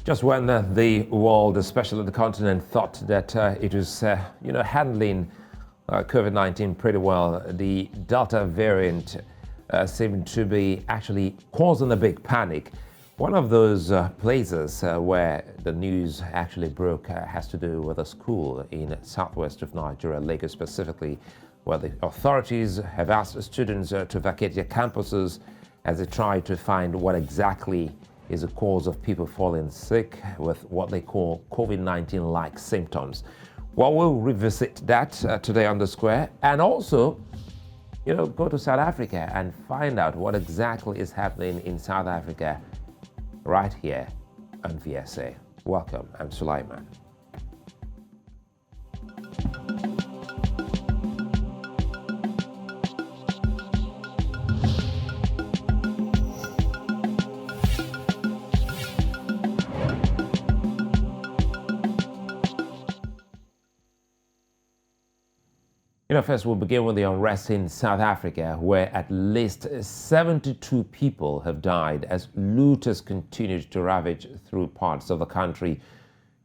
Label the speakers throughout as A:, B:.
A: Just when the world, especially the continent, thought that it was, handling COVID-19 pretty well, the Delta variant seemed to be actually causing a big panic. One of those places where the news actually broke has to do with a school in southwest of Nigeria, Lagos specifically, where the authorities have asked students to vacate their campuses as they try to find what exactly is the cause of people falling sick with what they call COVID-19-like symptoms. Well, we'll revisit that today on The Square, and also, go to South Africa and find out what exactly is happening in South Africa right here on VSA. Welcome, I'm Sulai. First we'll begin with the unrest in South Africa, where at least 72 people have died as looters continued to ravage through parts of the country,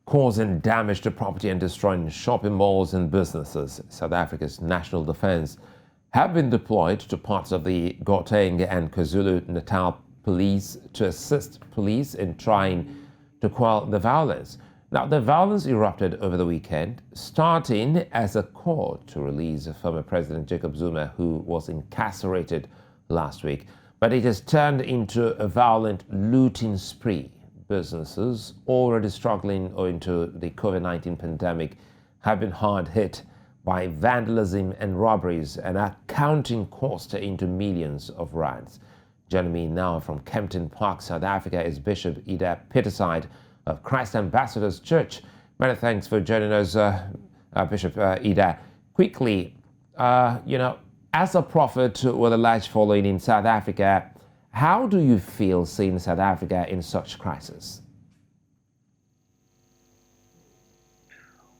A: causing damage to property and destroying shopping malls and businesses. South Africa's National Defence have been deployed to parts of the Gauteng and KwaZulu-Natal police to assist police in trying to quell the violence. Now, the violence erupted over the weekend, starting as a call to release former President Jacob Zuma, who was incarcerated last week. But it has turned into a violent looting spree. Businesses already struggling owing to the COVID-19 pandemic have been hard hit by vandalism and robberies and are counting cost into millions of rands. Joining me now from Kempton Park, South Africa, is Bishop Ida Peterside of Christ Ambassadors Church. Many thanks for joining us, Bishop Ida. Quickly, as a prophet with a large following in South Africa, how do you feel seeing South Africa in such crisis?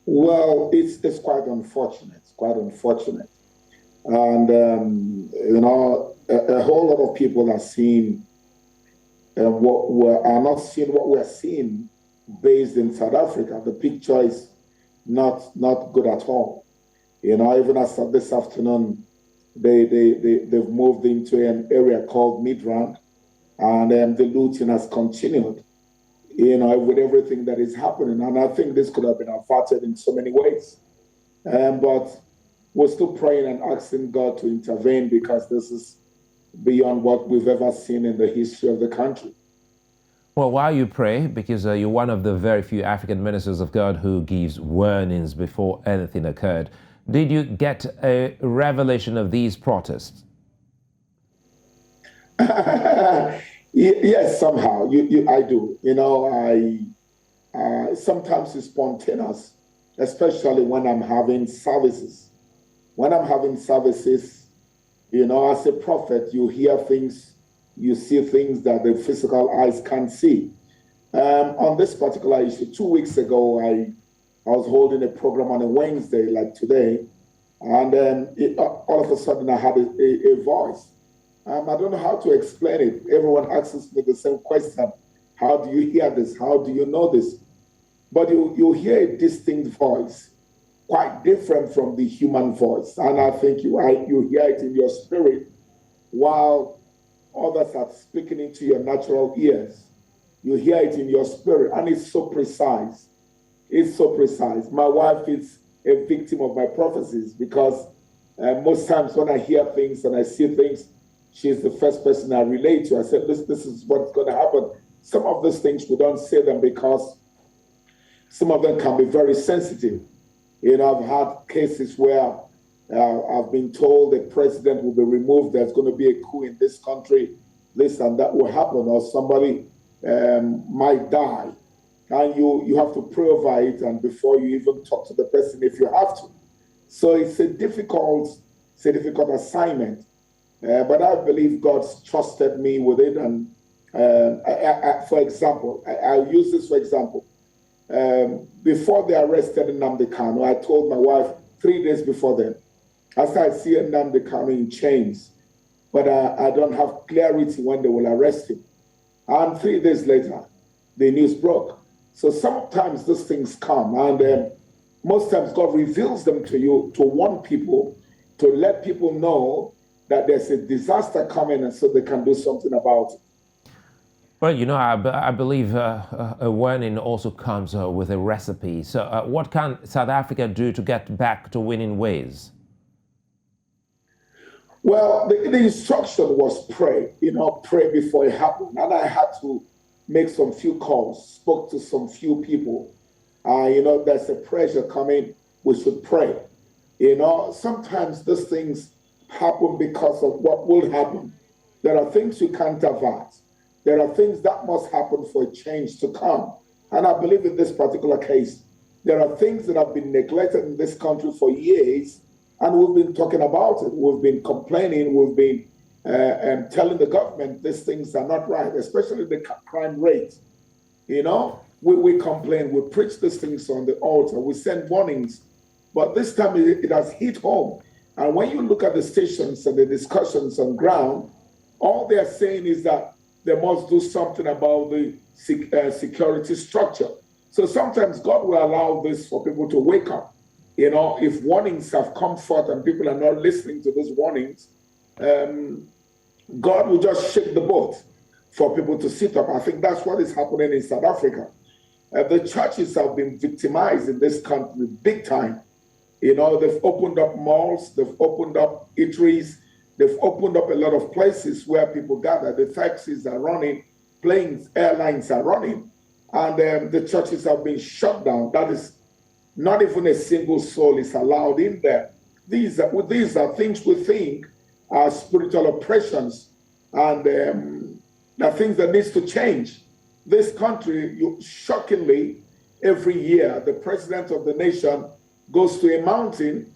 B: Well, it's quite unfortunate. And, a whole lot of people are seeing are not seeing what we're seeing based in South Africa. The picture is not good at all. Even as of this afternoon, they've moved into an area called Midrand, and the looting has continued, with everything that is happening. And I think this could have been averted in so many ways. But we're still praying and asking God to intervene, because this is beyond what we've ever seen in the history of the country.
A: Well, while you pray, because you're one of the very few African ministers of God who gives warnings before anything occurred, did you get a revelation of these protests?
B: Yes, somehow. I do. Sometimes it's spontaneous, especially when I'm having services. When I'm having services, as a prophet, you hear things, you see things that the physical eyes can't see. On this particular issue, 2 weeks ago, I was holding a program on a Wednesday, like today, and all of a sudden I had a voice. I don't know how to explain it. Everyone asks me the same question. How do you hear this? How do you know this? But you hear a distinct voice, quite different from the human voice. And I think you hear it in your spirit, while others are speaking into your natural ears. You hear it in your spirit, and it's so precise. It's so precise. My wife is a victim of my prophecies, because most times when I hear things and I see things, she's the first person I relate to. I said, this is what's going to happen. Some of these things, we don't say them because some of them can be very sensitive. I've had cases where I've been told the president will be removed, there's going to be a coup in this country, this and that will happen, or somebody might die. And you have to pray over it, and before you even talk to the person, if you have to. So it's a difficult assignment. But I believe God's trusted me with it. And for example, I'll use this for example. Before they arrested Nnamdi Kanu, I told my wife 3 days before then, I started seeing Nnamdi Kanu in chains, but I don't have clarity when they will arrest him. And 3 days later, the news broke. So sometimes these things come, and most times God reveals them to you to warn people, to let people know that there's a disaster coming, and so they can do something about it.
A: Well, I believe a warning also comes with a recipe. So, what can South Africa do to get back to winning ways?
B: Well, the instruction was pray, pray before it happened. And I had to make some few calls, spoke to some few people. There's a pressure coming, we should pray. Sometimes these things happen because of what will happen. There are things you can't avert. There are things that must happen for a change to come. And I believe in this particular case, there are things that have been neglected in this country for years, and we've been talking about it. We've been complaining. We've been telling the government these things are not right, especially the crime rate. We complain. We preach these things on the altar. We send warnings. But this time it has hit home. And when you look at the stations and the discussions on ground, all they are saying is that they must do something about the security structure. So sometimes God will allow this for people to wake up. If warnings have come forth and people are not listening to those warnings, God will just shake the boat for people to sit up. I think that's what is happening in South Africa. The churches have been victimized in this country big time. They've opened up malls, they've opened up eateries, they've opened up a lot of places where people gather. The taxis are running, planes, airlines are running, and the churches have been shut down. That is, not even a single soul is allowed in there. These are things we think are spiritual oppressions, and the things that needs to change. This country, shockingly, every year, the president of the nation goes to a mountain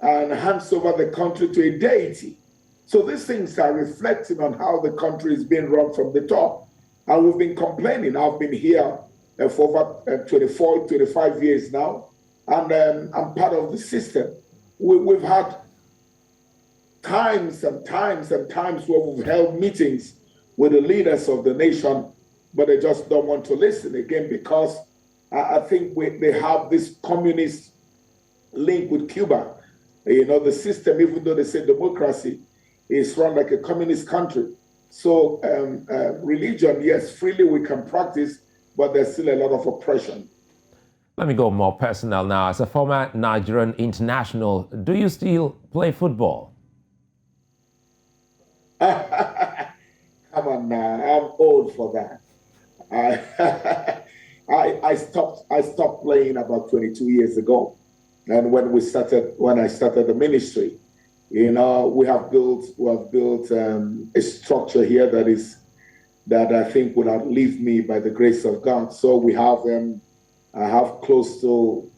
B: and hands over the country to a deity. So these things are reflecting on how the country is being run from the top. And we've been complaining. I've been here for over 24, 25 years now, and I'm part of the system. We've had times and times and times where we've held meetings with the leaders of the nation, but they just don't want to listen again because I think they have this communist link with Cuba. The system, even though they say democracy, is run like a communist country. So religion, yes, freely we can practice, but there's still a lot of oppression.
A: Let me go more personal now. As a former Nigerian international, do you still play football?
B: Come on now, I'm old for that. I stopped playing about 22 years ago. And when I started the ministry, we have built a structure here that I think would outlive me by the grace of God. So I have close to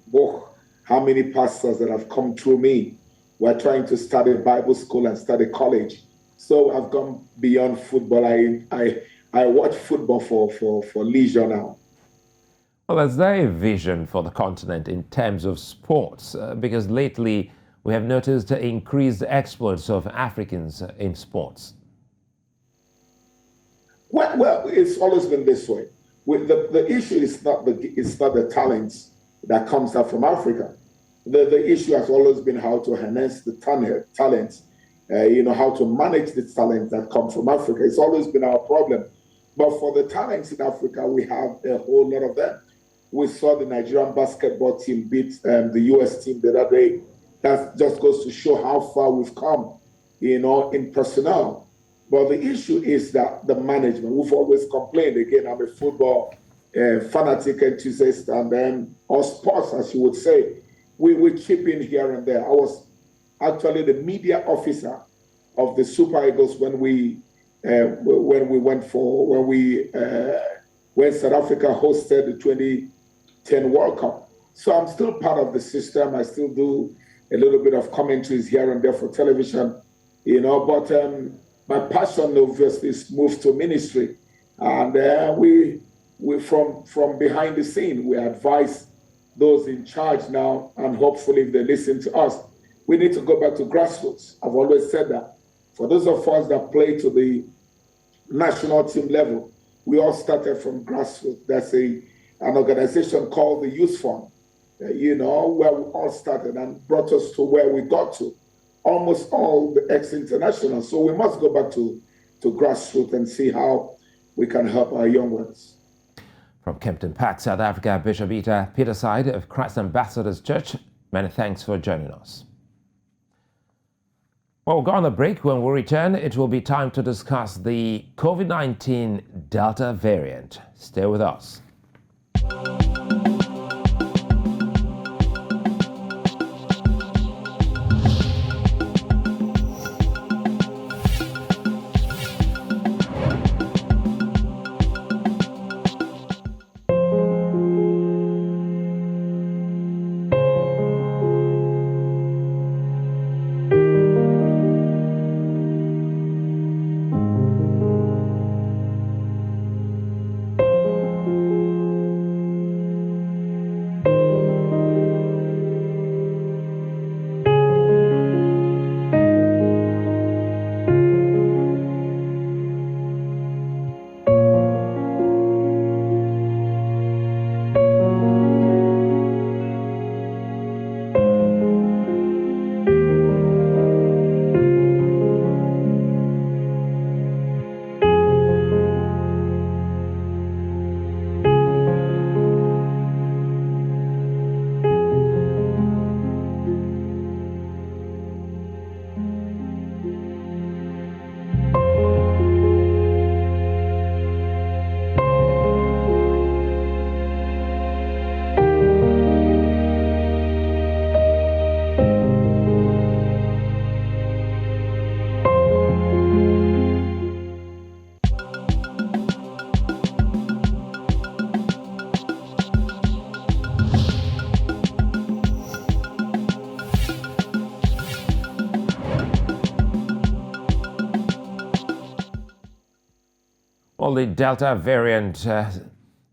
B: how many pastors that have come through me. We're trying to start a Bible school and start a college. So I've gone beyond football. I watch football for leisure now.
A: Well, is there a vision for the continent in terms of sports? Because lately we have noticed increased exploits of Africans in sports.
B: Well, it's always been this way. The issue is not the talents that comes out from Africa. The issue has always been how to harness the talents, how to manage the talents that come from Africa. It's always been our problem. But for the talents in Africa, we have a whole lot of them. We saw the Nigerian basketball team beat the US team the other day. That just goes to show how far we've come, in personnel. But the issue is that the management. We've always complained. Again, I'm a football fanatic enthusiast, and then or sports, as you would say. We chip in here and there. I was actually the media officer of the Super Eagles when South Africa hosted the 2010 World Cup. So I'm still part of the system. I still do a little bit of commentaries here and there for television, but my passion obviously is moved to ministry. And we from behind the scene, we advise those in charge now, and hopefully if they listen to us, we need to go back to grassroots. I've always said that. For those of us that play to the national team level, we all started from grassroots. That's an organization called the Youth Fund, where we all started and brought us to where we got to. Almost all the ex-internationals. So we must go back to grassroots and see how we can help our young ones.
A: From Kempton Park, South Africa, Bishop Peter Side of Christ Ambassadors Church, many thanks for joining us. Well, we'll go on a break. When we return, it will be time to discuss the COVID-19 Delta variant. Stay with us. Well, the Delta variant,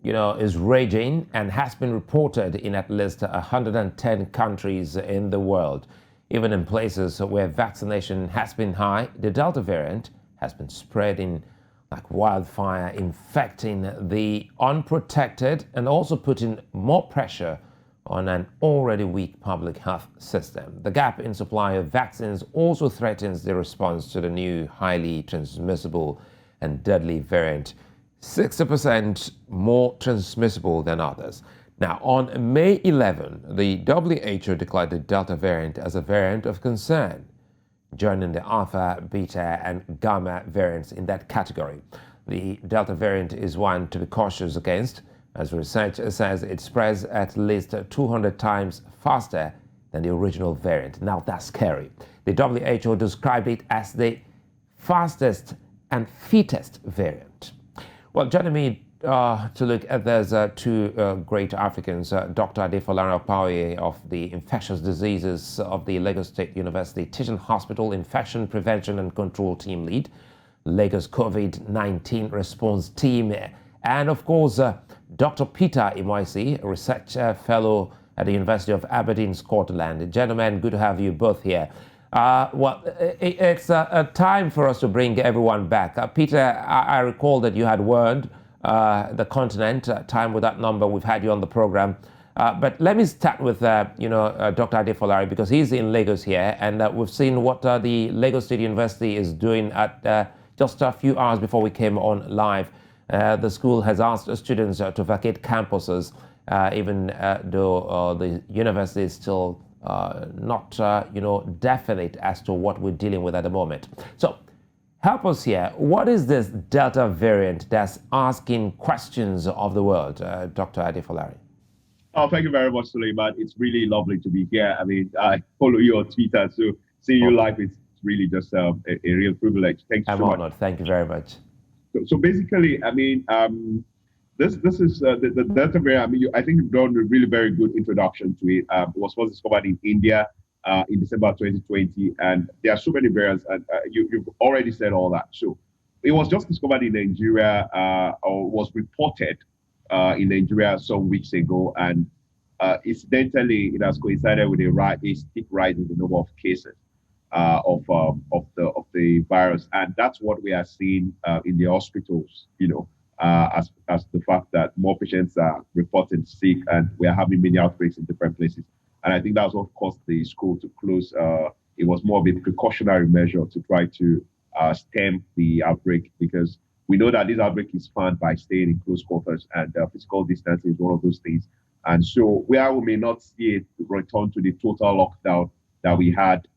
A: is raging and has been reported in at least 110 countries in the world. Even in places where vaccination has been high, the Delta variant has been spreading like wildfire, infecting the unprotected and also putting more pressure on an already weak public health system. The gap in supply of vaccines also threatens the response to the new highly transmissible and deadly variant, 60% more transmissible than others. Now, on May 11, the WHO declared the Delta variant as a variant of concern, joining the Alpha, Beta, and Gamma variants in that category. The Delta variant is one to be cautious against, as research says it spreads at least 200 times faster than the original variant. Now, that's scary. The WHO described it as the fastest and fittest variant. Well, joining me to look at there's two great Africans, Dr. Adefolarin Opawoye of the Infectious Diseases of the Lagos State University Teaching Hospital Infection Prevention and Control Team Lead, Lagos COVID-19 Response Team, and of course, Dr. Peter Imoesi, a research fellow at the University of Aberdeen, Scotland. Gentlemen, good to have you both here. It's a time for us to bring everyone back. Peter, I recall that you had warned the continent, time with that number, we've had you on the program. But let me start with, Dr. Adefolarin, because he's in Lagos here, and we've seen what the Lagos State University is doing at just a few hours before we came on live. The school has asked students to vacate campuses, even though the university is still not definite as to what we're dealing with at the moment. So help us here. What is this Delta variant that's asking questions of the world, Dr. Adefolarin?
C: Oh, thank you very much, Sulai. It's really lovely to be here. I mean, I follow you on Twitter, so seeing you live is really just a real privilege. Thank you so much.
A: I'm honored. Thank you very much.
C: So basically, I mean, this is the Delta variant. I mean, I think you've done a really very good introduction to it. It was first discovered in India in December 2020, and there are so many variants, and you've already said all that. So it was just discovered in Nigeria, or was reported in Nigeria some weeks ago, and incidentally, it has coincided with a steep rise in the number of cases of the virus, and that's what we are seeing in the hospitals. as the fact that more patients are reported sick and we are having many outbreaks in different places. And I think that's what caused the school to close. It was more of a precautionary measure to try to stem the outbreak, because we know that this outbreak is found by staying in close quarters, and physical distancing is one of those things. And so, where we may not see it return to the total lockdown that we had,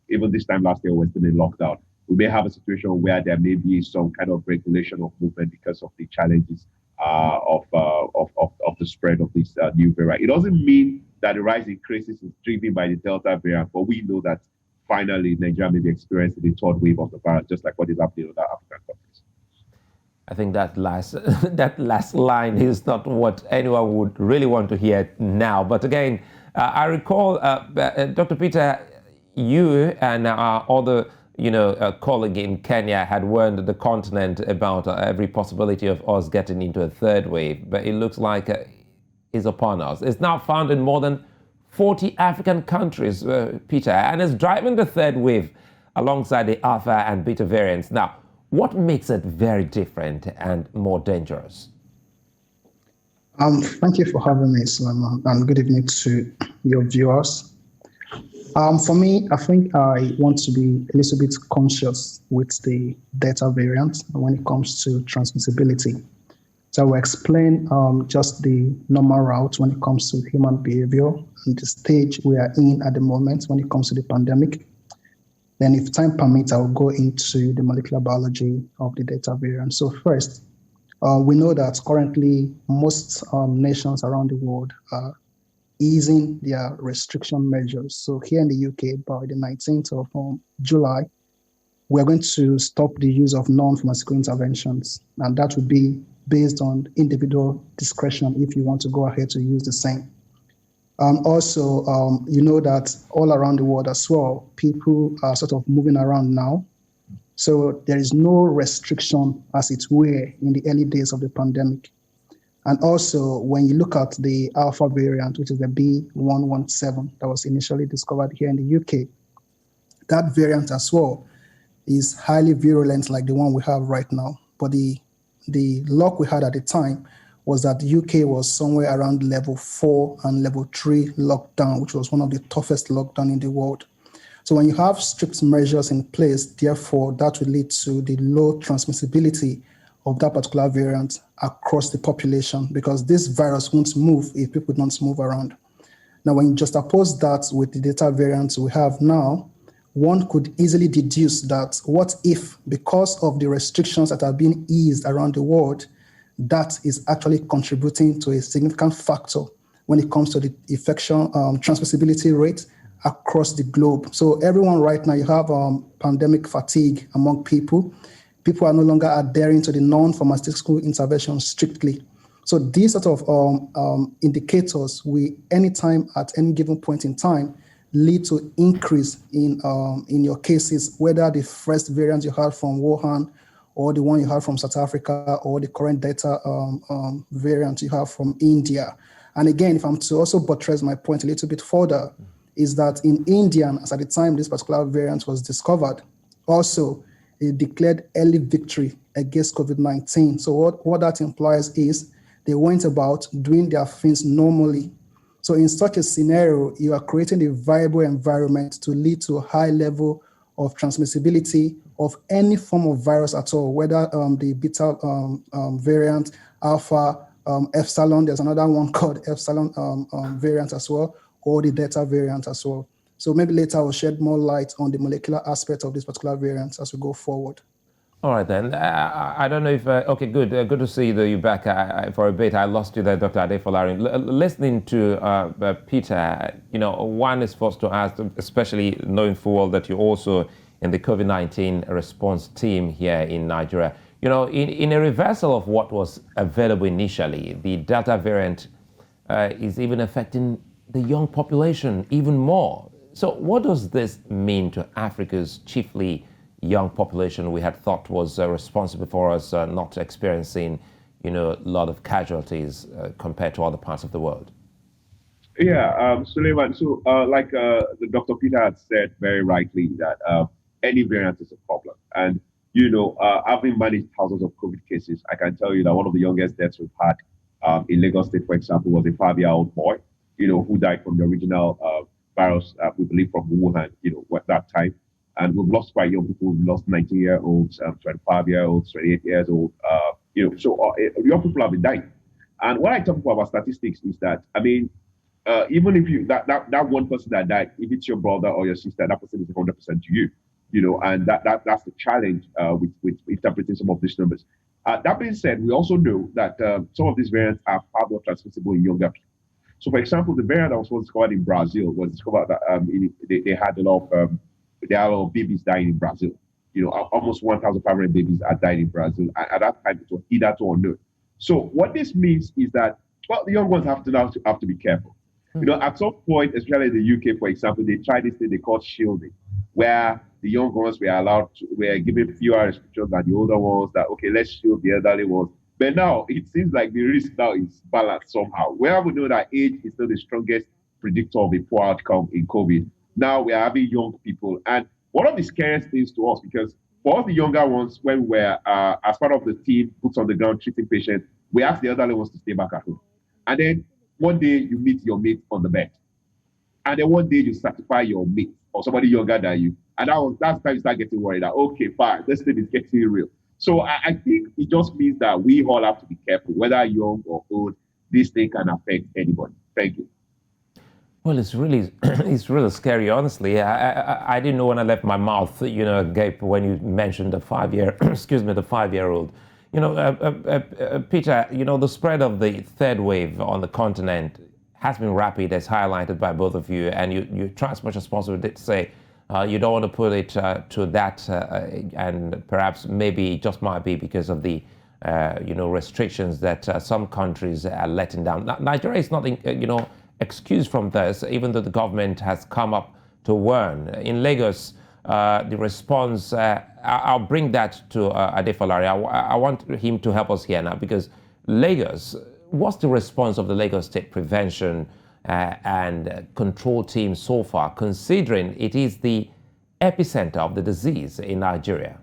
C: even this time last year, we were still in lockdown. We may have a situation where there may be some kind of regulation of movement because of the challenges of the spread of this new variant. It doesn't mean that the rise in cases is driven by the Delta variant, but we know that finally Nigeria may be experiencing the third wave of the virus, just like what is happening in other African countries.
A: I think that last that last line is not what anyone would really want to hear now. But again, I recall, Dr. Peter, you and our other colleague in Kenya had warned the continent about every possibility of us getting into a third wave, but it looks like it's upon us. It's now found in more than 40 African countries, Peter, and it's driving the third wave alongside the Alpha and Beta variants. Now, what makes it very different and more dangerous?
D: Thank you for having me, Sulai, and good evening to your viewers. For me, I think I want to be a little bit conscious with the Delta variant when it comes to transmissibility. So I will explain just the normal route when it comes to human behavior and the stage we are in at the moment when it comes to the pandemic. Then if time permits, I will go into the molecular biology of the Delta variant. So first, we know that currently most nations around the world are easing their restriction measures. So here in the UK, by the 19th of July, we're going to stop the use of non-pharmaceutical interventions. And that would be based on individual discretion if you want to go ahead to use the same. Also, you know that all around the world as well, people are sort of moving around now. So there is no restriction as it were in the early days of the pandemic. And also, when you look at the Alpha variant, which is the B117 that was initially discovered here in the UK, that variant as well is highly virulent like the one we have right now. But the luck we had at the time was that the UK was somewhere around level 4 and level 3 lockdown, which was one of the toughest lockdown in the world. So when you have strict measures in place, therefore, that will lead to the low transmissibility of that particular variant across the population, because this virus won't move if people don't move around. Now, when you juxtapose that with the Delta variants we have now, one could easily deduce that what if, because of the restrictions that are being eased around the world, that is actually contributing to a significant factor when it comes to the infection transmissibility rate across the globe. So everyone right now, you have pandemic fatigue among people. People are no longer adhering to the non-pharmaceutical intervention strictly. So these sort of indicators will, anytime at any given point in time, lead to increase in your cases, whether the first variant you had from Wuhan or the one you have from South Africa or the current Delta variant you have from India. And again, if I'm to also buttress my point a little bit further, is that in India, as at the time this particular variant was discovered, also they declared early victory against COVID-19. So what that implies is they went about doing their things normally. So in such a scenario, you are creating a viable environment to lead to a high level of transmissibility of any form of virus at all, whether the beta variant, alpha, epsilon, there's another one called epsilon variant as well, or the Delta variant as well. So maybe later I will shed more light on the molecular aspect of this particular variant as we go forward.
A: All right, then. I don't know if... okay, good. Good to see you back for a bit. I lost you there, Dr. Adefolarin. Listening to Peter, one is forced to ask, especially knowing full well that you're also in the COVID-19 response team here in Nigeria. In a reversal of what was available initially, the Delta variant is even affecting the young population even more. So what does this mean to Africa's chiefly young population we had thought was responsible for us not experiencing, a lot of casualties compared to other parts of the world?
C: Yeah, Suleiman. So, the Dr. Peter had said very rightly that any variant is a problem, and having managed thousands of COVID cases, I can tell you that one of the youngest deaths we've had in Lagos State, for example, was a 5-year-old boy, who died from the original virus, we believe from Wuhan, at that time. And we've lost quite young people. We've lost 19-year-olds, 25-year-olds, 28 years old. Young people have been dying. And when I talk about statistics, is that even if you that one person that died, if it's your brother or your sister, that person is 100% to you. And that's the challenge with interpreting some of these numbers. That being said, we also know that some of these variants are far more transmissible in younger people. So, for example, the variant that was discovered in Brazil was discovered that they had a lot of babies dying in Brazil. Almost 1,500 babies are dying in Brazil. At that time, it was either to unknown. So, what this means is that the young ones have to be careful. At some point, especially in the UK, for example, they tried this thing they call shielding, where the young ones were given fewer restrictions than the older ones. That okay, let's shield the elderly ones. But now it seems like the risk now is balanced somehow. Where we know that age is still the strongest predictor of a poor outcome in COVID. Now we are having young people, and one of the scariest things to us, because for us the younger ones, when we were as part of the team boots on the ground treating patients, we asked the elderly ones to stay back at home, and then one day you meet your mate on the bed, and then one day you satisfy your mate or somebody younger than you, and that's the time you start getting worried that okay, fine, this thing is getting real. So I think it just means that we all have to be careful, whether young or old. This thing can affect anybody. Thank you.
A: Well, it's really scary. Honestly, I didn't know when I left my mouth, agape when you mentioned the 5-year-old. Peter, the spread of the third wave on the continent has been rapid, as highlighted by both of you, and you try as much as possible to say you don't want to put it to that, and perhaps maybe it just might be because of the restrictions that some countries are letting down. Nigeria is nothing, excused from this, even though the government has come up to warn. In Lagos, the response, I'll bring that to Adefolarin. I want him to help us here now, because Lagos, what's the response of the Lagos State Prevention and Control Team so far, considering it is the epicenter of the disease in Nigeria?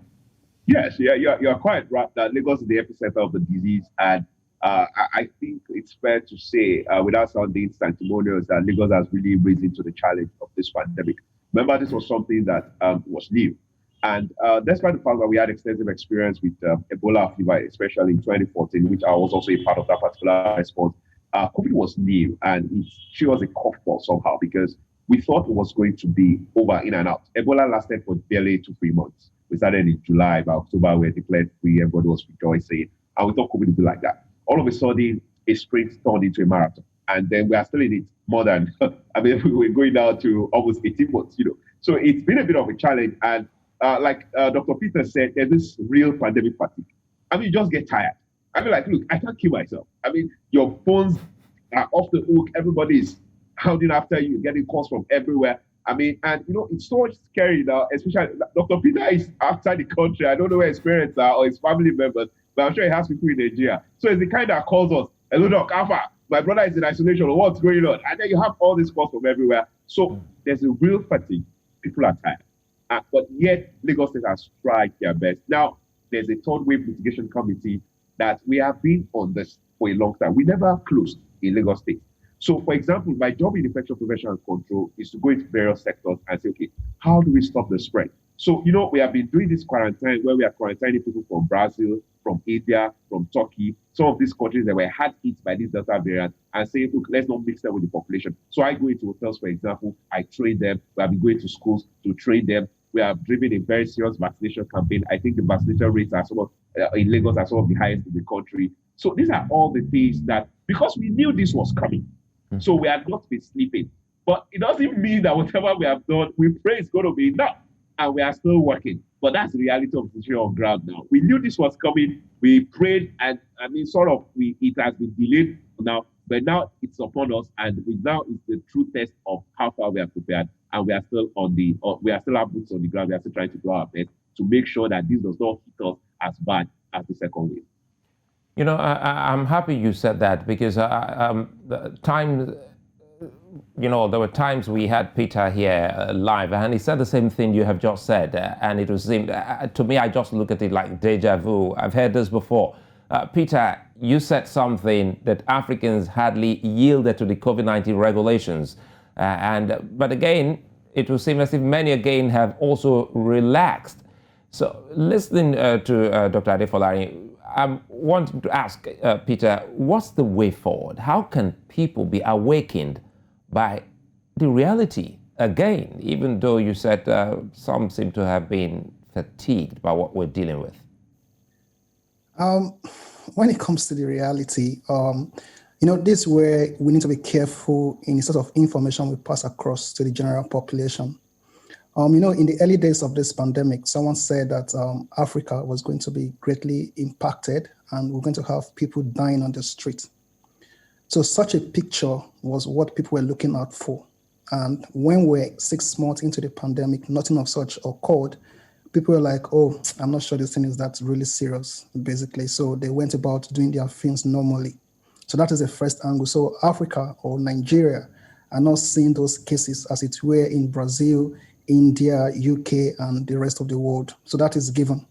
C: Yes, you're quite right that Lagos is the epicenter of the disease, and I think it's fair to say, without sounding sanctimonious, that Lagos has really risen to the challenge of this pandemic. Remember, this was something that was new. And despite the fact that we had extensive experience with Ebola fever, especially in 2014, which I was also a part of that particular response, COVID was new, and it threw us a curveball somehow, because we thought it was going to be over, in and out. Ebola lasted for barely 2-3 months. We started in July. By October, we were declared free. Everybody was rejoicing. And we thought COVID would be like that. All of a sudden, a sprint turned into a marathon. And then we are still in it more than, we were going down to almost 18 months, So it's been a bit of a challenge. And like Dr. Peter said, there's this real pandemic fatigue. You just get tired. Look, I can't kill myself. Your phones are off the hook. Everybody is hounding after you, getting calls from everywhere. It's so scary now, especially Dr. Peter is outside the country. I don't know where his parents are or his family members, but I'm sure he has people in Nigeria. So it's the kind that calls us, hello, Doc, Alpha, my brother is in isolation, what's going on? And then you have all these calls from everywhere. So there's a real fatigue. People are tired. But yet, Lagos State has tried their best. Now, there's a third wave mitigation committee that we have been on this for a long time. We never closed in Lagos State. So, for example, my job in infection prevention and control is to go into various sectors and say, okay, how do we stop the spread? So, we have been doing this quarantine where we are quarantining people from Brazil, from India, from Turkey, some of these countries that were hard hit by this Delta variant, and saying, look, let's not mix them with the population. So I go into hotels, for example, I train them. We have been going to schools to train them. We have driven a very serious vaccination campaign. I think the vaccination rates are in Lagos are some of the highest in the country. So these are all the things that, because we knew this was coming, so we had not been sleeping. But it doesn't mean that whatever we have done, we pray it's going to be enough. And we are still working. But that's the reality of the situation on ground now. We knew this was coming. We prayed, and it has been delayed now. But now it's upon us, and now is the true test of how far we are prepared. And we are still we are still have boots on the ground. We are still trying to do our best to make sure that this does not hit us as bad as the second wave.
A: I'm happy you said that, because there were times we had Peter here live, and he said the same thing you have just said, and it was to me, I just look at it like deja vu. I've heard this before. Peter, you said something that Africans hardly yielded to the COVID-19 regulations, but again, it would seem as if many again have also relaxed. So, listening to Dr. Adefolarin, I'm wanting to ask Peter, what's the way forward? How can people be awakened by the reality again, even though you said some seem to have been fatigued by what we're dealing with?
D: When it comes to the reality, this is where we need to be careful in the sort of information we pass across to the general population. In the early days of this pandemic, someone said that Africa was going to be greatly impacted and we're going to have people dying on the street. So such a picture was what people were looking out for. And when we're 6 months into the pandemic, nothing of such occurred. People were like, oh, I'm not sure this thing is that really serious, basically. So they went about doing their things normally. So that is the first angle. So Africa or Nigeria are not seeing those cases as it were in Brazil, India, UK, and the rest of the world. So that is given.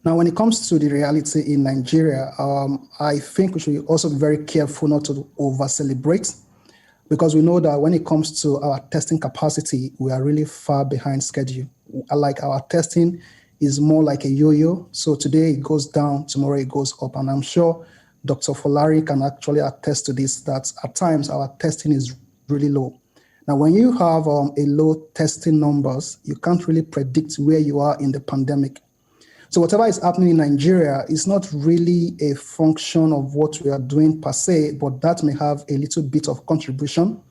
D: Now, when it comes to the reality in Nigeria, I think we should also be very careful not to over-celebrate, because we know that when it comes to our testing capacity, we are really far behind schedule. Like our testing is more like a yo-yo. So today it goes down, tomorrow it goes up. And I'm sure Dr. Folari can actually attest to this, that at times our testing is really low. Now, when you have a low testing numbers, you can't really predict where you are in the pandemic. So whatever is happening in Nigeria is not really a function of what we are doing per se, but that may have a little bit of contribution.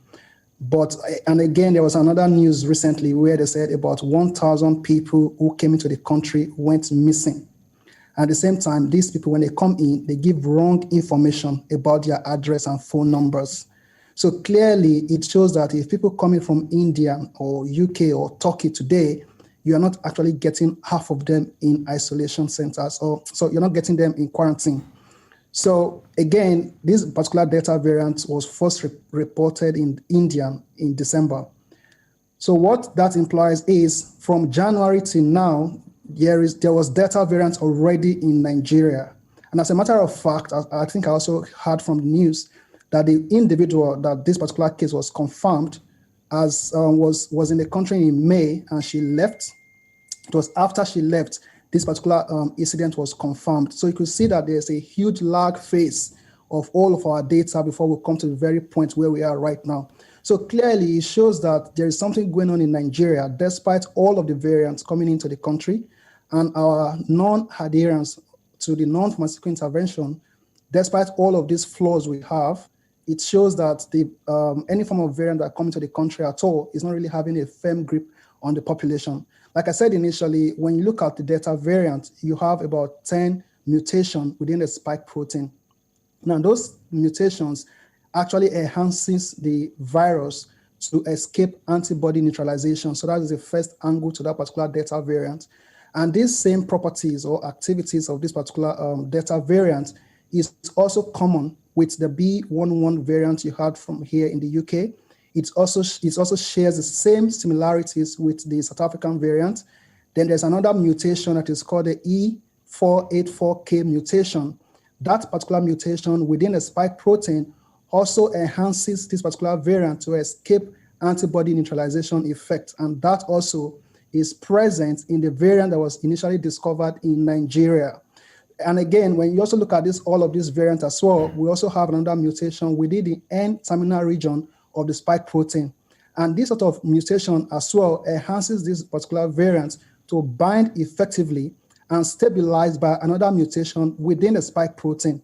D: And again, there was another news recently where they said about 1,000 people who came into the country went missing. At the same time, these people, when they come in, they give wrong information about their address and phone numbers. So clearly, it shows that if people coming from India or UK or Turkey today, you are not actually getting half of them in isolation centers, so you're not getting them in quarantine. So again, this particular Delta variant was first reported in India in December. So what that implies is from January to now, there was Delta variant already in Nigeria. And as a matter of fact, I think I also heard from the news that the individual that this particular case was confirmed as was in the country in May, and she left. It was after she left, this particular incident was confirmed. So you could see that there's a huge lag phase of all of our data before we come to the very point where we are right now. So clearly it shows that there is something going on in Nigeria, despite all of the variants coming into the country and our non-adherence to the non-pharmaceutical intervention, despite all of these flaws we have. It shows that any form of variant that comes to the country at all is not really having a firm grip on the population. Like I said initially, when you look at the Delta variant, you have about 10 mutations within the spike protein. Now, those mutations actually enhances the virus to escape antibody neutralization. So that is the first angle to that particular Delta variant. And these same properties or activities of this particular Delta variant is also common with the B11 variant you had from here in the UK. It also shares the same similarities with the South African variant. Then there's another mutation that is called the E484K mutation. That particular mutation within the spike protein also enhances this particular variant to escape antibody neutralization effect. And that also is present in the variant that was initially discovered in Nigeria. And again, when you also look at all of these variants as well, we also have another mutation within the N-terminal region of the spike protein. And this sort of mutation as well enhances this particular variant to bind effectively and stabilized by another mutation within the spike protein,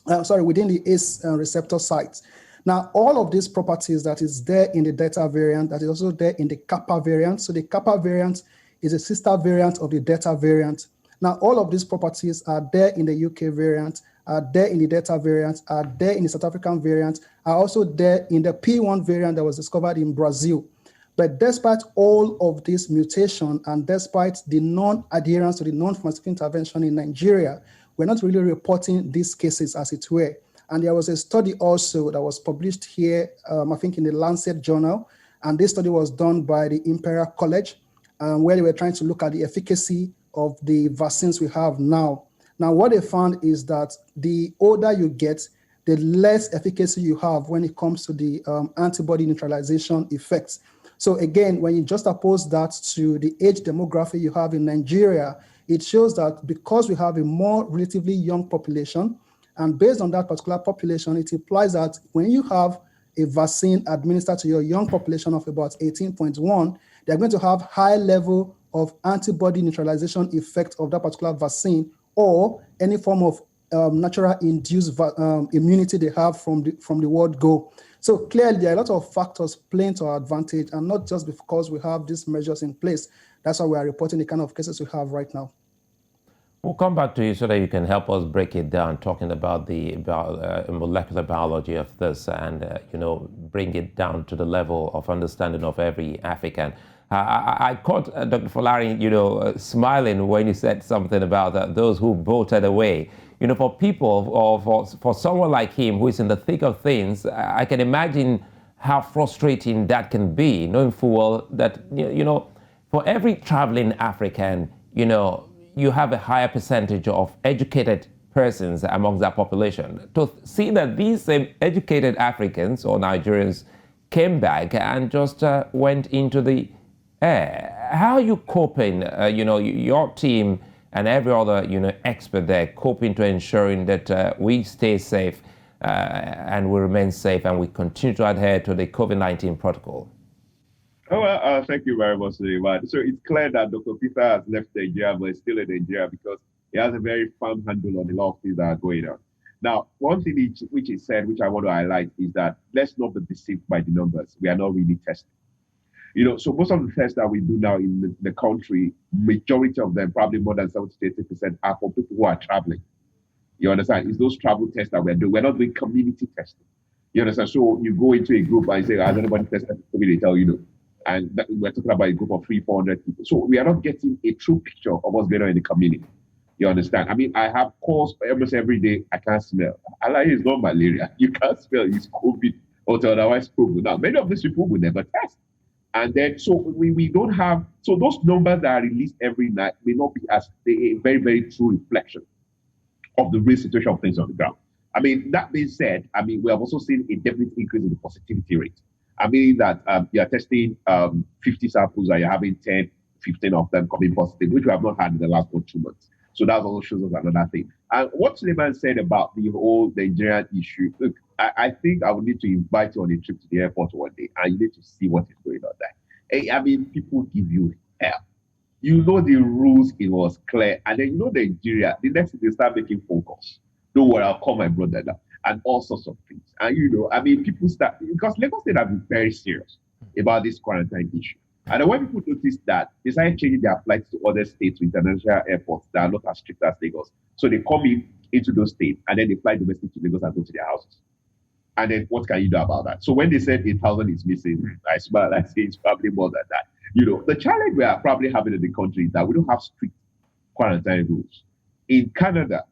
D: within the ACE receptor site. Now, all of these properties that is there in the Delta variant, that is also there in the Kappa variant. So the Kappa variant is a sister variant of the Delta variant. Now, all of these properties are there in the UK variant, are there in the Delta variant, are there in the South African variant, are also there in the P1 variant that was discovered in Brazil. But despite all of this mutation and despite the non-adherence to the non-pharmaceutical intervention in Nigeria, we're not really reporting these cases as it were. And there was a study also that was published here, I think in the Lancet journal. And this study was done by the Imperial College, where they were trying to look at the efficacy of the vaccines we have now. Now, what they found is that the older you get, the less efficacy you have when it comes to the antibody neutralization effects. So again, when you just oppose that to the age demographic you have in Nigeria, it shows that because we have a more relatively young population, and based on that particular population, it implies that when you have a vaccine administered to your young population of about 18.1, they're going to have high level of antibody neutralization effect of that particular vaccine, or any form of natural induced immunity they have from the word go. So clearly, there are a lot of factors playing to our advantage, and not just because we have these measures in place. That's why we are reporting the kind of cases we have right now.
A: We'll come back to you so that you can help us break it down, talking about the molecular biology of this, and bring it down to the level of understanding of every African. I caught Dr. Adefolarin, smiling when you said something about those who voted away. For people, or for someone like him who is in the thick of things, I can imagine how frustrating that can be, knowing full well that, for every traveling African, you have a higher percentage of educated persons amongst that population. To see that these same educated Africans or Nigerians came back and just went into the air. How are you coping, your team and every other, expert there, coping to ensuring that we stay safe and we remain safe and we continue to adhere to the COVID-19 protocol?
C: Oh, well, thank you very much, Sulai. So it's clear that Dr. Peter has left Nigeria, but is still in Nigeria because he has a very firm handle on a lot of things that are going on. Now, one thing which he said, which I want to highlight, is that let's not be deceived by the numbers. We are not really testing. So most of the tests that we do now in the country, majority of them, probably more than 70 to 80%, are for people who are traveling. You understand? It's those travel tests that we're doing. We're not doing community testing. You understand? So you go into a group and say, has anybody tested COVID? They tell you no. And we're talking about a group of 300-400 people. So we are not getting a true picture of what's going on in the community. You understand? I mean, I have calls almost every day. I can't smell. It's not malaria. You can't smell. It's COVID or otherwise COVID. Now, many of these people will never test. And then, so we don't have, so those numbers that are released every night may not be as a very, very true reflection of the real situation of things on the ground. I mean, that being said, we have also seen a definite increase in the positivity rate. Meaning that you are testing 50 samples and you're having 10, 15 of them coming positive, which we have not had in the last 2 months. So that also shows us another thing. And what Suleiman said about the whole Nigerian issue, look, I think I would need to invite you on a trip to the airport one day, and you need to see what is going on there. People give you hell. The rules, it was clear. And then Nigeria, the next thing they start making phone calls. Don't worry, I'll call my brother now. And all sorts of things. And people start, because Lagos State have been very serious about this quarantine issue. And then when people noticed that, they started changing their flights to other states, to international airports that are not as strict as Lagos. So they come into those states and then they fly domestic to Lagos and go to their houses. And then what can you do about that? So when they said 8,000 is missing, I smile, I say it's probably more than that. The challenge we are probably having in the country is that we don't have strict quarantine rules. In Canada,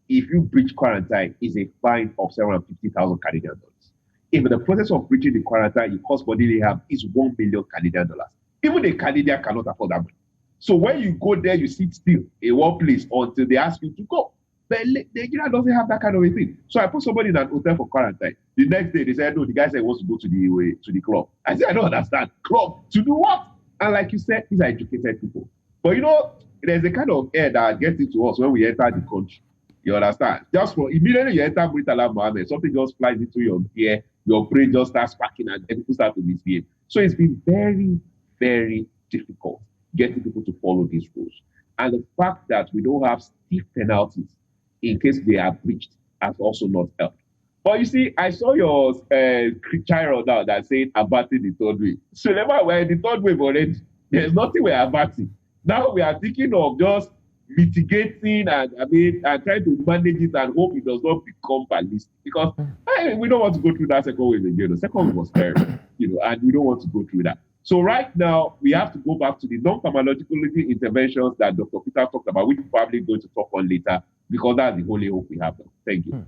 C: if you breach quarantine, is a fine of 750,000 Canadian dollars. If in the process of breaching the quarantine, it costs bodily harm is 1 million Canadian dollars. Even a Canadian cannot afford that money. So when you go there, you sit still in one place until they ask you to go. But Nigeria doesn't have that kind of a thing. So I put somebody in an hotel for quarantine. The next day, they said, no, the guy said he wants to go to the club. I said, I don't understand. Club? To do what? And like you said, these are educated people. But there's a kind of air that gets into us when we enter the country. You understand? Just for immediately you enter Murtala Mohammed, something just flies into your ear, your brain just starts sparking, and people start to misbehave. So it's been very, very difficult getting people to follow these rules. And the fact that we don't have stiff penalties in case they are breached has also not helped. But you see, I saw your child now that said averting the third wave. So remember, we're in the third wave already. There's nothing we're averting. Now we are thinking of just mitigating and trying to manage it and hope it does not become ballistic, because we don't want to go through that second wave again. The second wave was terrible, and we don't want to go through that. So right now we have to go back to the non-pharmacological interventions that Dr. Peter talked about, which we're probably going to talk on later, because that's the only hope we have now. Thank you.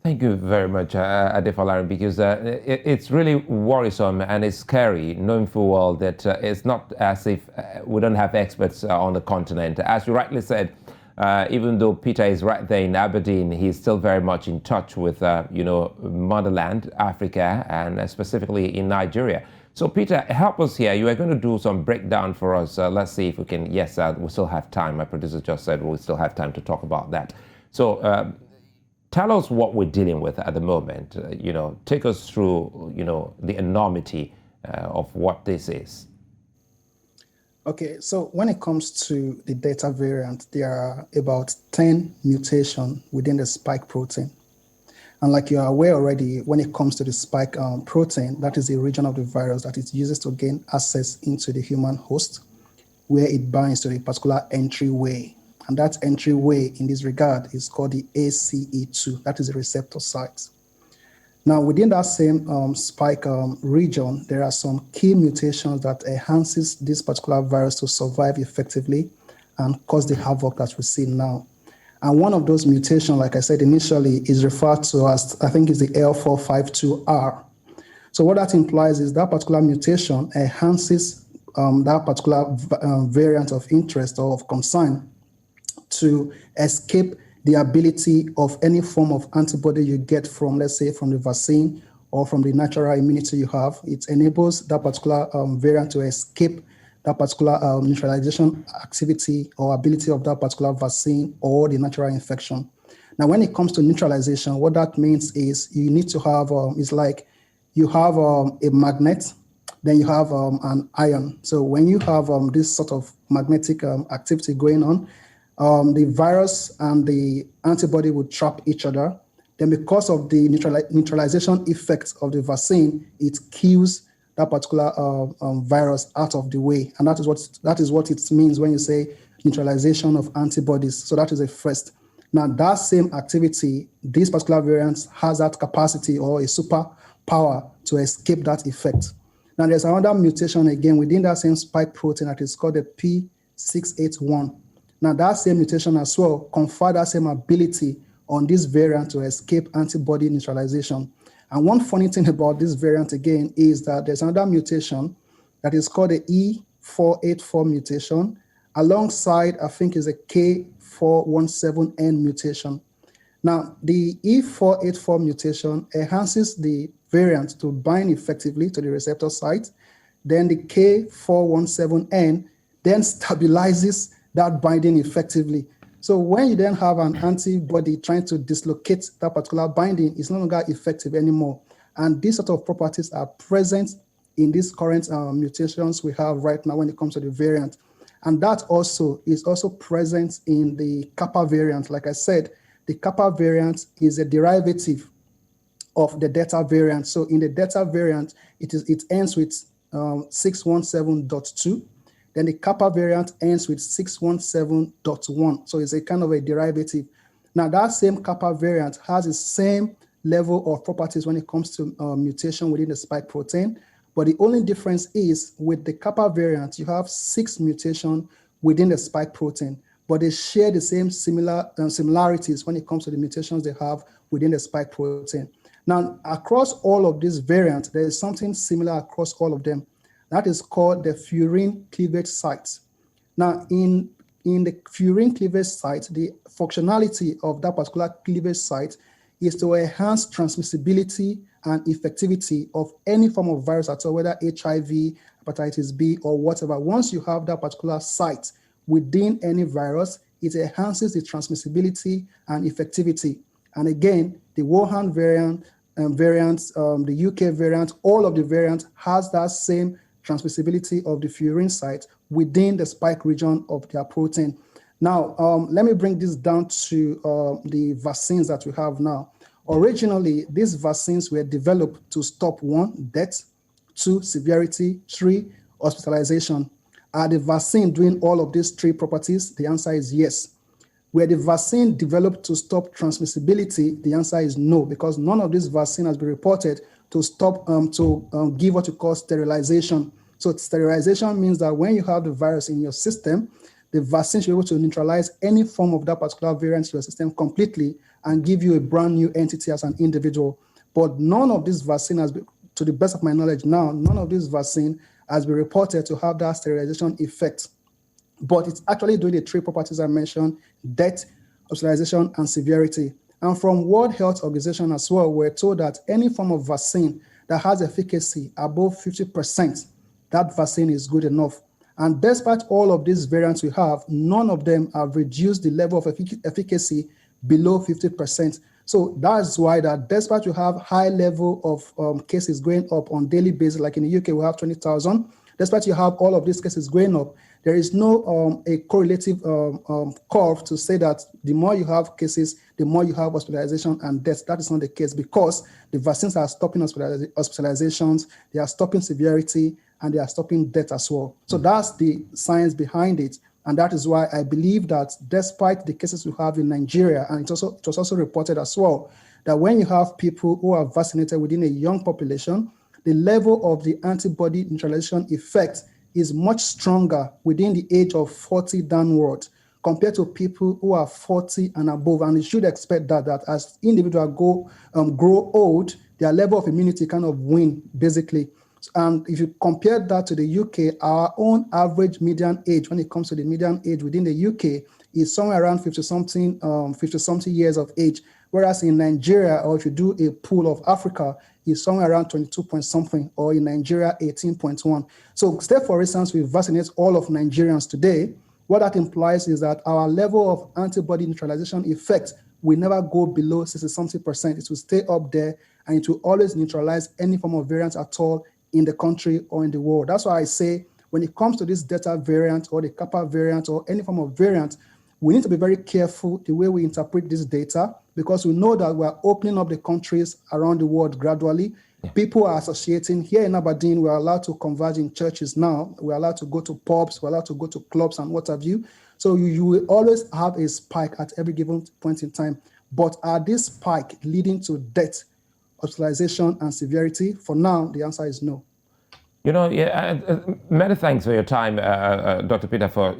A: Thank you very much, Adefolarin, because it's really worrisome and it's scary, knowing full well that it's not as if we don't have experts on the continent. As you rightly said, even though Peter is right there in Aberdeen, he's still very much in touch with, motherland, Africa, and specifically in Nigeria. So, Peter, help us here. You are going to do some breakdown for us. Let's see if we can. Yes, we still have time. My producer just said we still have time to talk about that. So, tell us what we're dealing with at the moment. Take us through, the enormity of what this is.
D: Okay, so when it comes to the Delta variant, there are about 10 mutations within the spike protein. And like you are aware already, when it comes to the spike protein, that is the region of the virus that it uses to gain access into the human host, where it binds to a particular entryway. And that entryway in this regard is called the ACE2, that is the receptor site. Now, within that same spike region, there are some key mutations that enhances this particular virus to survive effectively and cause the havoc that we see now. And one of those mutations, like I said initially, is referred to as, I think, is the L452R. So what that implies is that particular mutation enhances that particular variant of interest or of concern to escape the ability of any form of antibody you get from, let's say, from the vaccine or from the natural immunity you have. It enables that particular variant to escape that particular neutralization activity or ability of that particular vaccine or the natural infection. Now, when it comes to neutralization, what that means is you need to have, it's like you have a magnet, then you have an ion. So when you have this sort of magnetic activity going on, the virus and the antibody will trap each other. Then because of the neutralization effect of the vaccine, it kills that particular virus out of the way. And that is what it means when you say neutralization of antibodies. So that is a first. Now, that same activity, this particular variant has that capacity or a superpower to escape that effect. Now, there's another mutation again within that same spike protein that is called the P681. Now, that same mutation as well confer that same ability on this variant to escape antibody neutralization. And one funny thing about this variant again is that there's another mutation that is called the E484 mutation, alongside, I think, is a K417N mutation. Now, the E484 mutation enhances the variant to bind effectively to the receptor site. Then the K417N then stabilizes that binding effectively. So when you then have an antibody trying to dislocate that particular binding, it's no longer effective anymore. And these sort of properties are present in these current mutations we have right now when it comes to the variant. And that also is also present in the Kappa variant. Like I said, the Kappa variant is a derivative of the Delta variant. So in the Delta variant, it ends with 617.2. Then the Kappa variant ends with 617.1. So it's a kind of a derivative. Now that same Kappa variant has the same level of properties when it comes to mutation within the spike protein. But the only difference is with the Kappa variant, you have 6 mutations within the spike protein, but they share the same similarities when it comes to the mutations they have within the spike protein. Now, across all of these variants, there is something similar across all of them. That is called the furin cleavage site. Now, in the furin cleavage site, the functionality of that particular cleavage site is to enhance transmissibility and effectivity of any form of virus at all, whether HIV, hepatitis B, or whatever. Once you have that particular site within any virus, it enhances the transmissibility and effectivity. And again, the Wuhan variant, the UK variant, all of the variants has that same transmissibility of the furin site within the spike region of their protein. Now, let me bring this down to the vaccines that we have now. Originally, these vaccines were developed to stop 1, death, 2, severity, 3, hospitalization. Are the vaccine doing all of these 3 properties? The answer is yes. Were the vaccine developed to stop transmissibility? The answer is no, because none of this vaccine has been reported to stop, give what you call sterilization. So sterilization means that when you have the virus in your system, the vaccine should be able to neutralize any form of that particular variant in your system completely, and give you a brand new entity as an individual. But none of this vaccine has been, to the best of my knowledge now, none of this vaccine has been reported to have that sterilization effect. But it's actually doing the three properties I mentioned: death, hospitalization, and severity. And from World Health Organization as well, we're told that any form of vaccine that has efficacy above 50%, that vaccine is good enough. And despite all of these variants we have, none of them have reduced the level of efficacy below 50%. So that's why that despite you have high level of cases going up on daily basis, like in the UK, we have 20,000. Despite you have all of these cases going up, there is no a correlative curve to say that the more you have cases, the more you have hospitalization and death. That is not the case, because the vaccines are stopping hospitalizations, they are stopping severity, and they are stopping death as well. So that's the science behind it. And that is why I believe that despite the cases we have in Nigeria, and it was also reported as well, that when you have people who are vaccinated within a young population, the level of the antibody neutralization effect is much stronger within the age of 40 downward compared to people who are 40 and above. And you should expect that as individuals grow old, their level of immunity kind of wane, basically. And if you compare that to the UK, our own average median age, when it comes to the median age within the UK, is somewhere around 50-something years of age. Whereas in Nigeria, or if you do a pool of Africa, is somewhere around 22 point something, or in Nigeria, 18.1. So say, for instance, we vaccinate all of Nigerians today. What that implies is that our level of antibody neutralization effect will never go below 60-something%. It will stay up there, and it will always neutralize any form of variant at all in the country or in the world. That's why I say when it comes to this Delta variant or the Kappa variant or any form of variant, we need to be very careful the way we interpret this data, because we know that we're opening up the countries around the world gradually. Yeah. People are associating. Here in Aberdeen, we're allowed to converge in churches now. We're allowed to go to pubs. We're allowed to go to clubs and what have you. So you will always have a spike at every given point in time. But are this spike leading to death, hospitalization, and severity? For now, the answer is no.
A: Many thanks for your time, Dr. Peter, for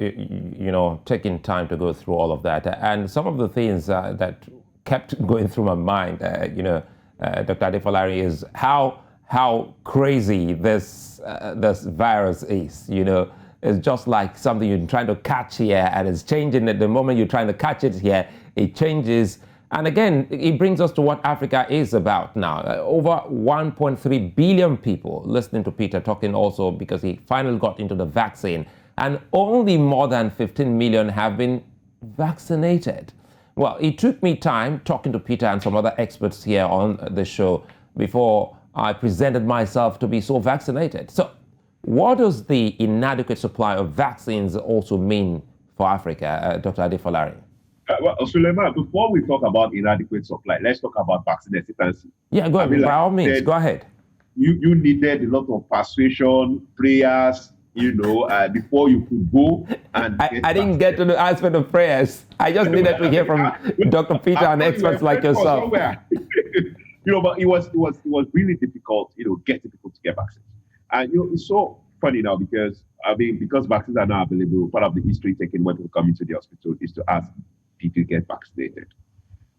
A: taking time to go through all of that. And some of the things that kept going through my mind, Dr. Adefolarin, is how crazy this virus is. It's just like something you're trying to catch here, and it's changing at the moment you're trying to catch it here. It changes. And again, it brings us to what Africa is about now. Over 1.3 billion people listening to Peter talking also, because he finally got into the vaccine. And only more than 15 million have been vaccinated. Well, it took me time talking to Peter and some other experts here on the show before I presented myself to be so vaccinated. So what does the inadequate supply of vaccines also mean for Africa, Dr. Adefolarin?
C: Well, Sulaiman, before we talk about inadequate supply, let's talk about vaccine hesitancy.
A: Yeah, go ahead. By all means, go ahead.
C: You needed a lot of persuasion, prayers, before you could go. And
A: I didn't get to the aspect of prayers. I just needed to hear from Dr. Peter and experts like yourself.
C: But it was really difficult, getting people to get vaccines. And it's so funny now because vaccines are now available. Part of the history taken when people come into the hospital is to ask people to get vaccinated.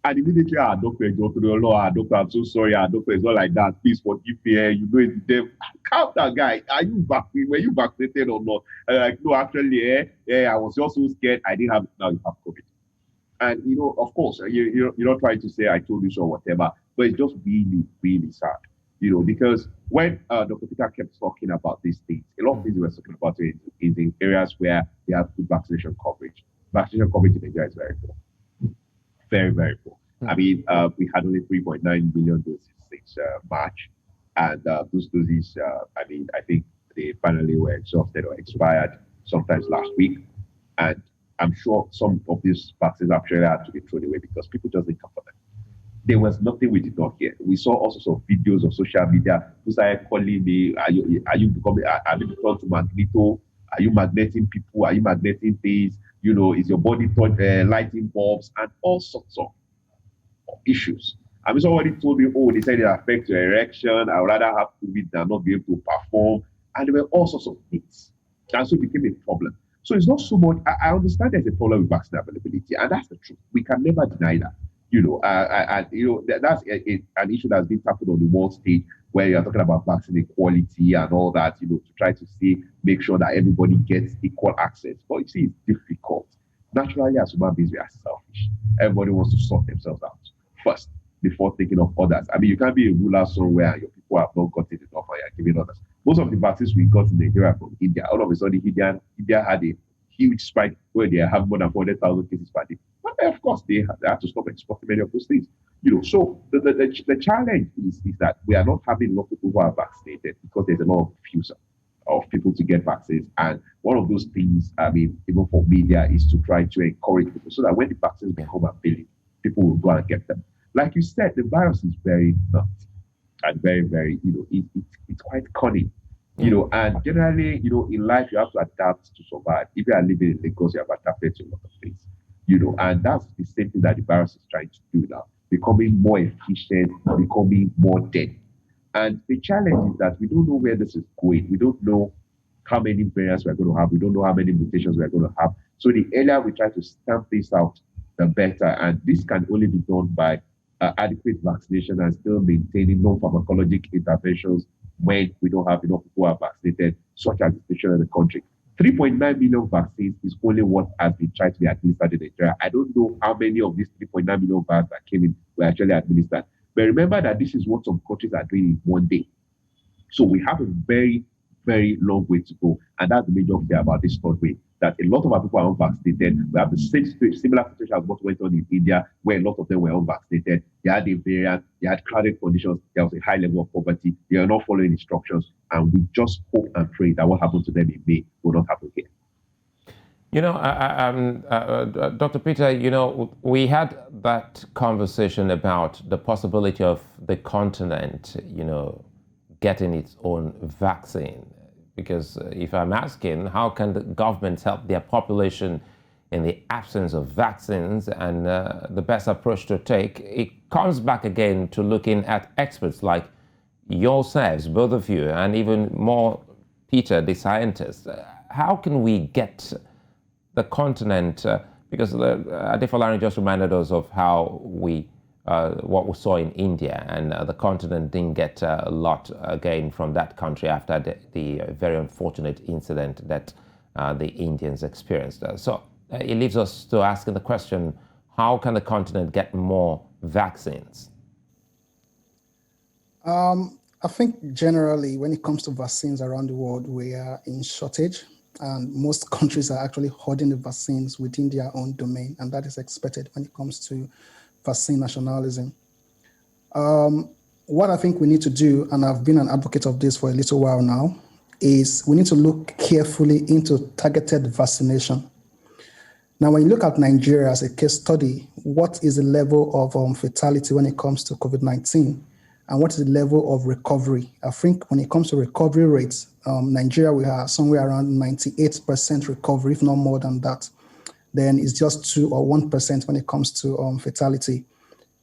C: And immediately our doctor go to the Lord, our doctor, I'm so sorry, our doctor is not like that. Please forgive me. It's the calm down, guy. Were you vaccinated or not? Like, no, actually, I was just so scared. I didn't have it. Now you have COVID. And of course, you're not trying to say I told you so or whatever, but it's just really, really sad. Because when Dr. Peter kept talking about these things, a lot of things we were talking about is in areas where they have good vaccination coverage. Vaccination coverage in Nigeria is very poor. Very, very poor. We had only 3.9 million doses since March. And those doses, I think they finally were exhausted or expired sometimes last week. And I'm sure some of these vaccines actually had to be thrown away because people just didn't come for them. There was nothing we did not hear. We saw all sorts of videos on social media. People started calling me, have you turned to magneto? Are you magneting people? Are you magneting things? Is your body lighting bulbs and all sorts of issues. Somebody told me, they said it affects your erection. I would rather have COVID than not be able to perform. And there were all sorts of things. And so it became a problem. So it's not so much, I understand there's a problem with vaccine availability, and that's the truth. We can never deny that. That's an issue that's been tackled on the world stage, where you're talking about vaccine equality and all that, to try to make sure that everybody gets equal access. But you see, it's difficult. Naturally, as human beings, we are selfish. Everybody wants to sort themselves out first before thinking of others. I mean, you can't be a ruler somewhere and your people have not gotten enough and you're giving others. Most of the vaccines we got in Nigeria from India, all of a sudden, India had a huge spike where they have more than 400,000 cases per day. But of course, they have to stop exporting many of those things. So the challenge is that we are not having enough people who are vaccinated because there's a lot of refusal of people to get vaccines. And one of those things, I mean, even for media, is to try to encourage people so that when the vaccines become available, people will go and get them. Like you said, the virus is very nutty and very, very, it's quite cunning. And generally, in life, you have to adapt to survive. If you are living in Lagos, you have adapted to a lot of things, and that's the same thing that the virus is trying to do now, becoming more efficient, becoming more deadly. And the challenge is that we don't know where this is going. We don't know how many variants we're going to have. We don't know how many mutations we're going to have. So the earlier we try to stamp this out, the better. And this can only be done by adequate vaccination and still maintaining non-pharmacologic interventions when we don't have enough people who are vaccinated, such as the situation in the country. 3.9 million vaccines is only what has been tried to be administered in Nigeria. I don't know how many of these 3.9 million vaccines that came in were actually administered. But remember that this is what some countries are doing in one day. So we have a very, very long way to go. And that's the major thing about this third wave, that a lot of our people are unvaccinated. We have the similar situation as what went on in India, where a lot of them were unvaccinated. They had a variant, they had crowded conditions, there was a high level of poverty, they are not following instructions. And we just hope and pray that what happened to them in May will not happen here.
A: Dr. Peter, we had that conversation about the possibility of the continent, getting its own vaccine. Because if I'm asking, how can the governments help their population in the absence of vaccines, and the best approach to take, it comes back again to looking at experts like yourselves, both of you, and even more Peter, the scientist. How can we get the continent, because Adefolarin just reminded us of how what we saw in India, and the continent didn't get a lot again from that country after the very unfortunate incident that the Indians experienced. So it leaves us to asking the question, how can the continent get more vaccines?
D: I think generally when it comes to vaccines around the world, we are in shortage. And most countries are actually hoarding the vaccines within their own domain, and that is expected when it comes to vaccine nationalism. What I think we need to do, and I've been an advocate of this for a little while now, is we need to look carefully into targeted vaccination. Now, when you look at Nigeria as a case study, what is the level of fatality when it comes to COVID-19? And what is the level of recovery? I think when it comes to recovery rates, Nigeria, we are somewhere around 98% recovery, if not more than that. Then it's just 2 or 1% when it comes to fatality.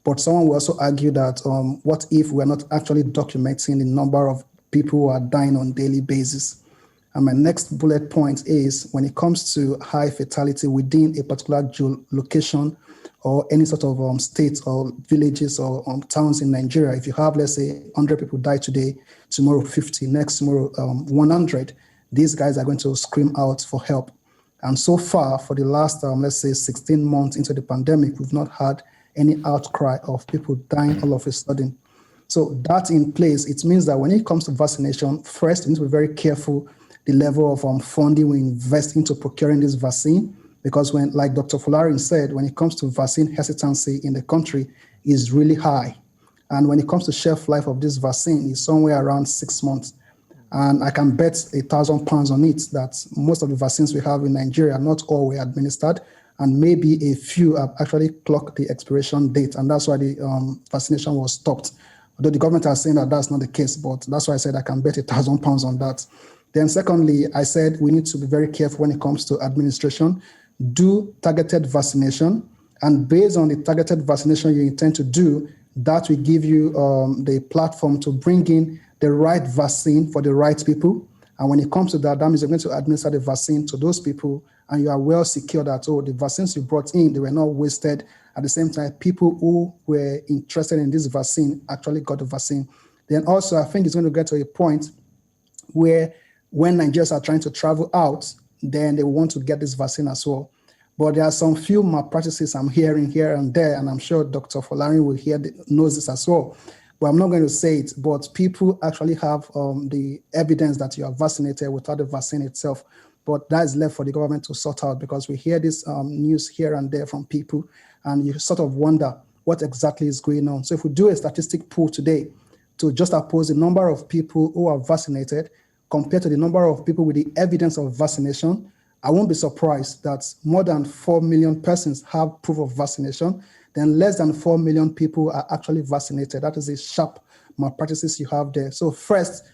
D: But someone will also argue that what if we're not actually documenting the number of people who are dying on a daily basis? And my next bullet point is when it comes to high fatality within a particular location or any sort of states or villages or towns in Nigeria, if you have, let's say, 100 people die today, tomorrow 50, next tomorrow 100, these guys are going to scream out for help. And so far, for the last, let's say, 16 months into the pandemic, we've not had any outcry of people dying all of a sudden. So that in place, it means that when it comes to vaccination, first, we need to be very careful the level of funding we invest into procuring this vaccine. Because when, like Dr. Folarin said, when it comes to vaccine hesitancy in the country is really high. And when it comes to shelf life of this vaccine, it's somewhere around 6 months. And I can bet £1,000 on it that most of the vaccines we have in Nigeria, not all were administered, and maybe a few have actually clocked the expiration date, and that's why the vaccination was stopped. Although the government are saying that that's not the case, but that's why I said I can bet £1,000 on that. Then secondly, I said we need to be very careful when it comes to administration. Do targeted vaccination, and based on the targeted vaccination you intend to do, that will give you the platform to bring in the right vaccine for the right people. And when it comes to that, that means you're going to administer the vaccine to those people, and you are well secure that, the vaccines you brought in, they were not wasted. At the same time, people who were interested in this vaccine actually got the vaccine. Then also, I think it's going to get to a point where when Nigerians are trying to travel out, then they want to get this vaccine as well. But there are some few malpractices I'm hearing here and there, and I'm sure Dr. Folarin knows this as well. But I'm not going to say it, but people actually have the evidence that you are vaccinated without the vaccine itself. But that is left for the government to sort out, because we hear this news here and there from people, and you sort of wonder what exactly is going on. So if we do a statistic pool today to just oppose the number of people who are vaccinated compared to the number of people with the evidence of vaccination, I won't be surprised that more than 4 million persons have proof of vaccination, then less than 4 million people are actually vaccinated. That is a sharp malpractices you have there. So first,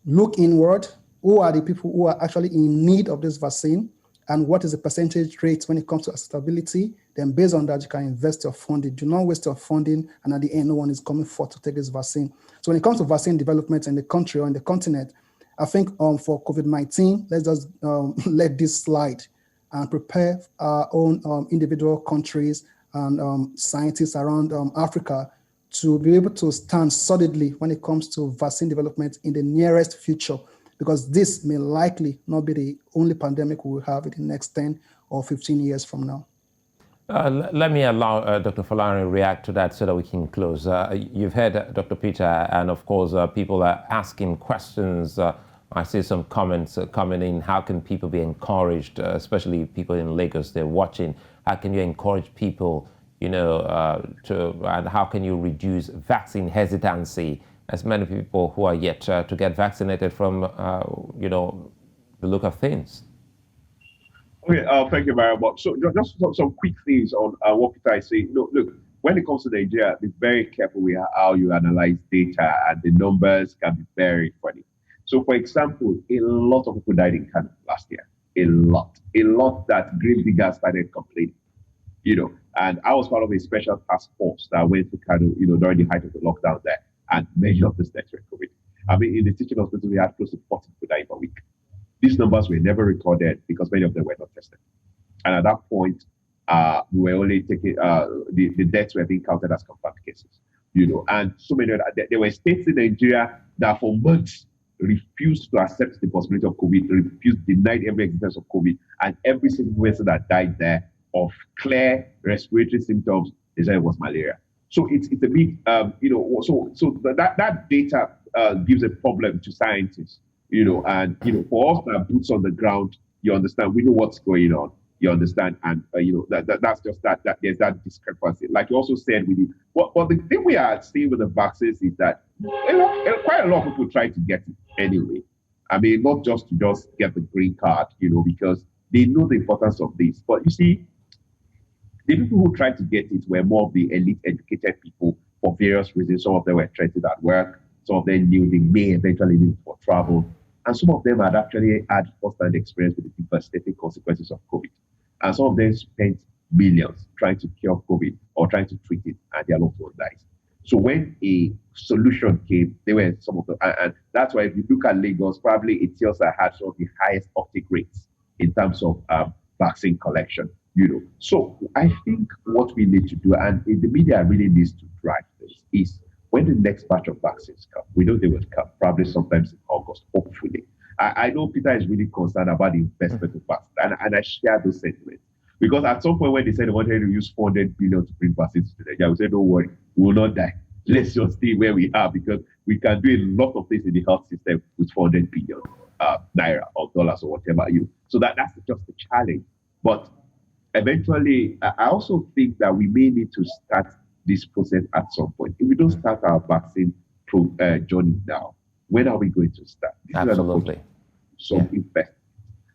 D: look inward. Who are the people who are actually in need of this vaccine, and what is the percentage rate when it comes to acceptability? Then based on that, you can invest your funding. Do not waste your funding, and at the end, no one is coming forth to take this vaccine. So when it comes to vaccine development in the country or in the continent, I think for COVID-19, let's just let this slide and prepare our own individual countries and scientists around Africa to be able to stand solidly when it comes to vaccine development in the nearest future, because this may likely not be the only pandemic we will have in the next 10 or 15 years from now.
A: Let me allow Dr. Folarin react to that so that we can close. You've heard Dr. Peter, and of course, people are asking questions. I see some comments coming in. How can people be encouraged, especially people in Lagos, they're watching? How can you encourage people, and how can you reduce vaccine hesitancy, as many people who are yet to get vaccinated from, the look of things?
C: Okay, thank you very much. So just some quick things on what Peter is saying. Look, when it comes to Nigeria, be very careful with how you analyze data, and the numbers can be very funny. So, for example, a lot of people died in Kano last year. A lot that grave diggers started complaining, and I was part of a special task force that went to Kano, during the height of the lockdown there, and many of the deaths were COVID. I mean, in the teaching hospital, we had close to 40 people dying per week. These numbers were never recorded because many of them were not tested. And at that point, we were only taking, the deaths were being counted as confirmed cases, and so many other, there were states in Nigeria that for months refused to accept the possibility of COVID, denied every existence of COVID, and every single person that died there of clear respiratory symptoms, they said it was malaria. So it's a big, so that data gives a problem to scientists, and for us that boots on the ground, you understand, we know what's going on, you understand, and that's just that there's that discrepancy. Like you also said with it, but the thing we are seeing with the vaccines is that quite a lot of people try to get it anyway. I mean, not just to get the green card, because they know the importance of this. But you see, the people who tried to get it were more of the elite educated people for various reasons. Some of them were threatened at work. Some of them knew they may eventually need it for travel. And some of them had actually had first-hand experience with the devastating consequences of COVID. And some of them spent millions trying to cure COVID or trying to treat it, and their loved one died. So when a solution came, they were some of the, and that's why if you look at Lagos, probably it tells that had some of the highest uptake rates in terms of vaccine collection. So I think what we need to do, and the media really needs to drive this, is when the next batch of vaccines come, we know they will come, probably sometimes in August, hopefully. I know Peter is really concerned about the investment of vaccines, and I share those sentiments. Because at some point when they said they wanted to use 400 billion to bring vaccines to Nigeria, we said, don't worry, we will not die. Let's just stay where we are, because we can do a lot of things in the health system with 400 billion naira or dollars or whatever. So that's just the challenge. But eventually, I also think that we may need to start this process at some point. If we don't start our vaccine journey now, when are we going to start?
A: Absolutely.
C: So invest,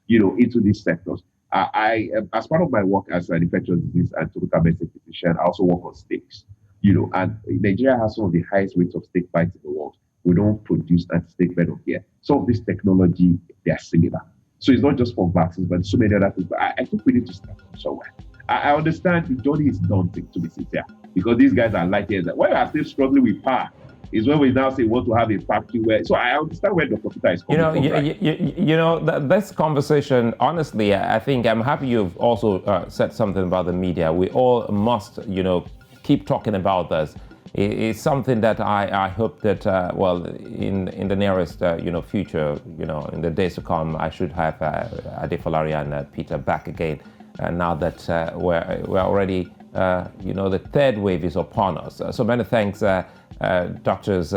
C: into these sectors. I as part of my work as an infectious disease and tropical medicine physician, I also work on snakes. And Nigeria has some of the highest rates of snake bites in the world. We don't produce anti-snake venom here. Some of this technology, they are similar. So it's not just for vaccines, but so many other things. But I think we need to start from somewhere. I understand the journey is daunting, to be sincere, because these guys are light years. Why are still struggling with power? is when we now say we want to have a factory where. So I understand where Dr. Peter is coming from.
A: This conversation, honestly, I think I'm happy you've also said something about the media. We all must, keep talking about this. It's something that I hope that, in the nearest, future, in the days to come, I should have Adefolarin and Peter back again. Now that we're already, the third wave is upon us. So many thanks, Doctors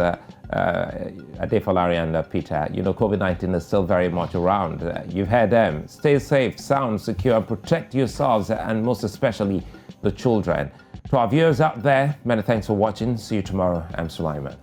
A: Adefolarin and Peter. COVID-19 is still very much around. You've heard them. Stay safe, sound, secure, and protect yourselves, and most especially the children. To our viewers out there, many thanks for watching. See you tomorrow. I'm Sulai.